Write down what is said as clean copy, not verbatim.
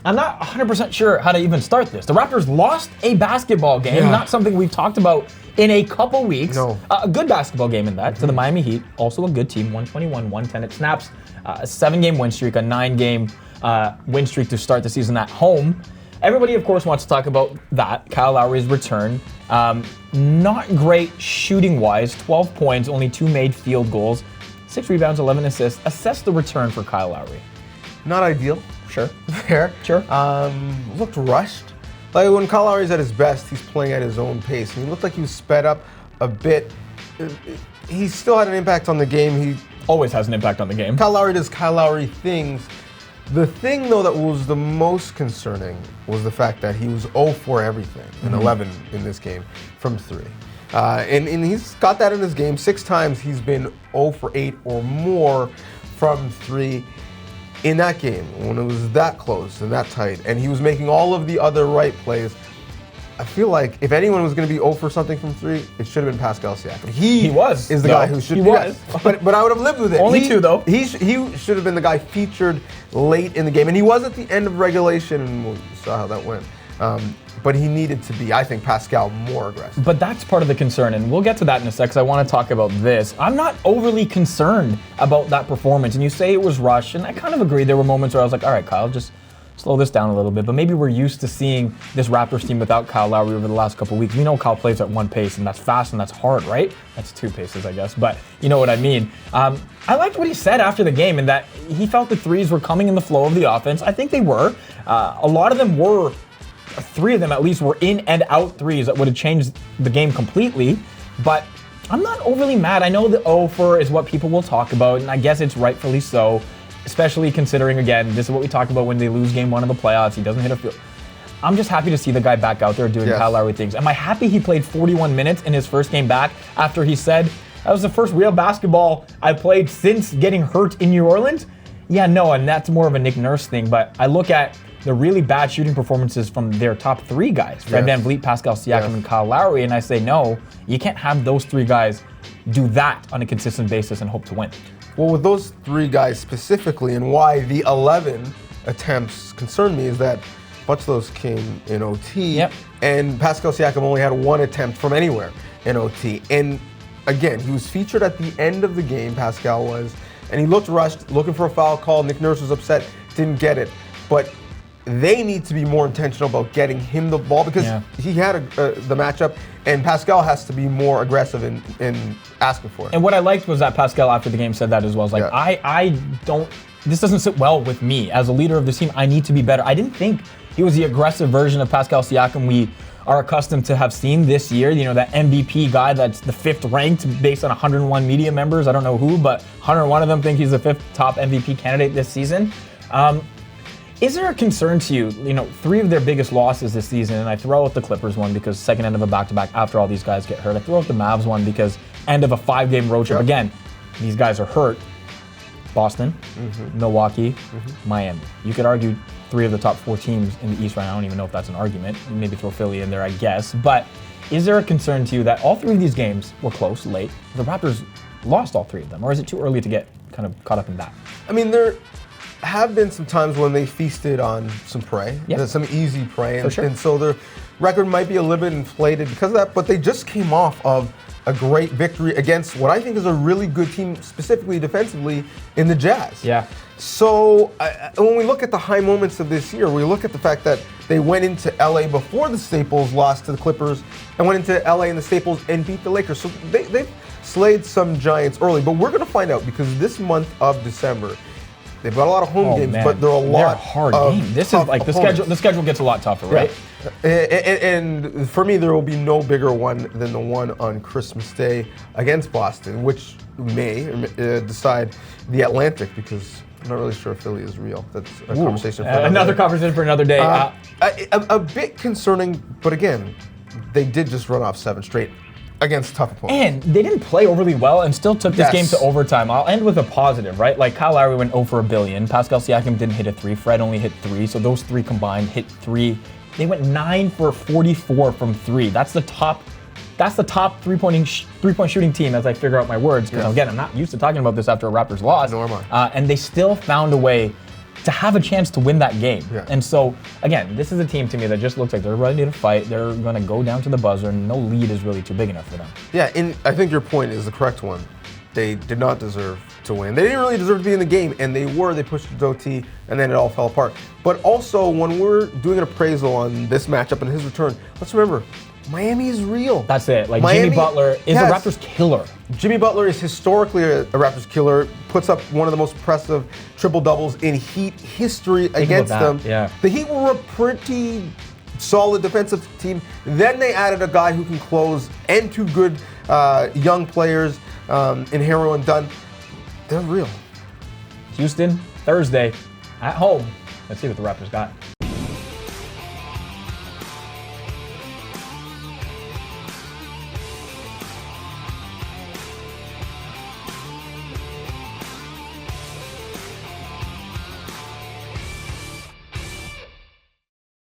I'm not 100% sure how to even start this. The Raptors lost a basketball game, not something we've talked about in a couple weeks. No. A good basketball game in that, to the Miami Heat. Also a good team, 121-110. It snaps a 7-game win streak, a 9-game win streak to start the season at home. Everybody, of course, wants to talk about that, Kyle Lowry's return. Not great shooting-wise, 12 points, only 2 made field goals, 6 rebounds, 11 assists. Assess the return for Kyle Lowry. Not ideal. Sure. Fair. Sure. Looked rushed. Like when Kyle Lowry's at his best, he's playing at his own pace. And he looked like he was sped up a bit. He still had an impact on the game. He always has an impact on the game. Kyle Lowry does Kyle Lowry things. The thing, though, that was the most concerning was the fact that he was 0 for everything, and 11 in this game from 3. And he's got that in his game. 6 times he's been 0 for 8 or more from 3 in that game when it was that close and that tight, and he was making all of the other right plays. I feel like if anyone was going to be 0 for something from 3, it should have been Pascal Siakam. He is the guy who should be. But I would have lived with it. Only 2 though. He should have been the guy featured late in the game, and he was at the end of regulation, and we saw how that went. But he needed to be, I think, Pascal more aggressive. But that's part of the concern, and we'll get to that in a sec, because I want to talk about this. I'm not overly concerned about that performance, and you say it was rushed, and I kind of agree. There were moments where I was like, all right, Kyle, just slow this down a little bit. But maybe we're used to seeing this Raptors team without Kyle Lowry over the last couple of weeks. We know Kyle plays at 1 pace, and that's fast and that's hard, right? That's 2 paces, I guess, but you know what I mean. I liked what he said after the game, in that he felt the threes were coming in the flow of the offense. I think they were. A lot of them were, 3 of them at least, were in and out threes that would have changed the game completely. But I'm not overly mad. I know the 0 for is what people will talk about, and I guess it's rightfully so. Especially considering, again, this is what we talked about when they lose game 1 of the playoffs. He doesn't hit a field. I'm just happy to see the guy back out there doing Kyle Lowry things. Am I happy he played 41 minutes in his first game back after he said, that was the first real basketball I played since getting hurt in New Orleans? Yeah, no, and that's more of a Nick Nurse thing, but I look at the really bad shooting performances from their top 3 guys, Fred VanVleet, Pascal Siakam, and Kyle Lowry, and I say, no, you can't have those 3 guys do that on a consistent basis and hope to win. Well, with those 3 guys specifically, and why the 11 attempts concern me, is that a bunch of those came in OT, and Pascal Siakam only had 1 attempt from anywhere in OT. And again, he was featured at the end of the game, Pascal was, and he looked rushed, looking for a foul call. Nick Nurse was upset, didn't get it. But they need to be more intentional about getting him the ball, because he had the matchup, and Pascal has to be more aggressive in asking for it. And what I liked was that Pascal after the game said that as well. It's like, I don't, this doesn't sit well with me. As a leader of this team, I need to be better. I didn't think he was the aggressive version of Pascal Siakam we are accustomed to have seen this year. You know, that MVP guy that's the 5th ranked based on 101 media members. I don't know who, but 101 of them think he's the 5th top MVP candidate this season. Is there a concern to you, 3 of their biggest losses this season, and I throw out the Clippers one because second end of a back-to-back after all these guys get hurt. I throw out the Mavs one because end of a 5-game road trip. Again, these guys are hurt. Boston, Milwaukee, Miami. You could argue 3 of the top 4 teams in the East right now. I don't even know if that's an argument. Maybe throw Philly in there, I guess. But is there a concern to you that all 3 of these games were close, late? The Raptors lost all 3 of them, or is it too early to get kind of caught up in that? I mean, there have been some times when they feasted on some prey, some easy prey, and so their record might be a little bit inflated because of that, but they just came off of a great victory against what I think is a really good team, specifically defensively, in the Jazz. So when we look at the high moments of this year, we look at the fact that they went into LA before the Staples lost to the Clippers, and went into LA in the Staples and beat the Lakers. So they've slayed some giants early, but we're going to find out, because this month of December, they've got a lot of home games, but they're a lot hard of games. This is like the schedule gets a lot tougher, right? And for me, there will be no bigger one than the one on Christmas Day against Boston, which may decide the Atlantic, because I'm not really sure if Philly is real. That's a conversation for another day. Conversation for another day. A bit concerning, but again, they did just run off 7 straight against tough opponents. And they didn't play overly well and still took this game to overtime. I'll end with a positive, right? Like Kyle Lowry went 0 for a billion. Pascal Siakam didn't hit a 3. Fred only hit 3. So those 3 combined hit 3. They went 9 for 44 from 3. That's the top 3-point shooting team, as I figure out my words. Because again, I'm not used to talking about this after a Raptors loss. Nor am I. And they still found a way to have a chance to win that game. Yeah. And so, again, this is a team to me that just looks like they're ready to fight. They're going to go down to the buzzer, and no lead is really too big enough for them. Yeah, and I think your point is the correct one. They did not deserve to win. They didn't really deserve to be in the game, and they pushed it to OT, and then it all fell apart. But also, when we're doing an appraisal on this matchup and his return, let's remember, Miami is real. That's it. Like, Miami, Jimmy Butler is a Raptors killer. Jimmy Butler is historically a Raptors killer, puts up one of the most impressive triple-doubles in Heat history against them. Yeah. The Heat were a pretty solid defensive team. Then they added a guy who can close and two good young players in Harrow and Dunn. They're real. Houston, Thursday, at home. Let's see what the Raptors got.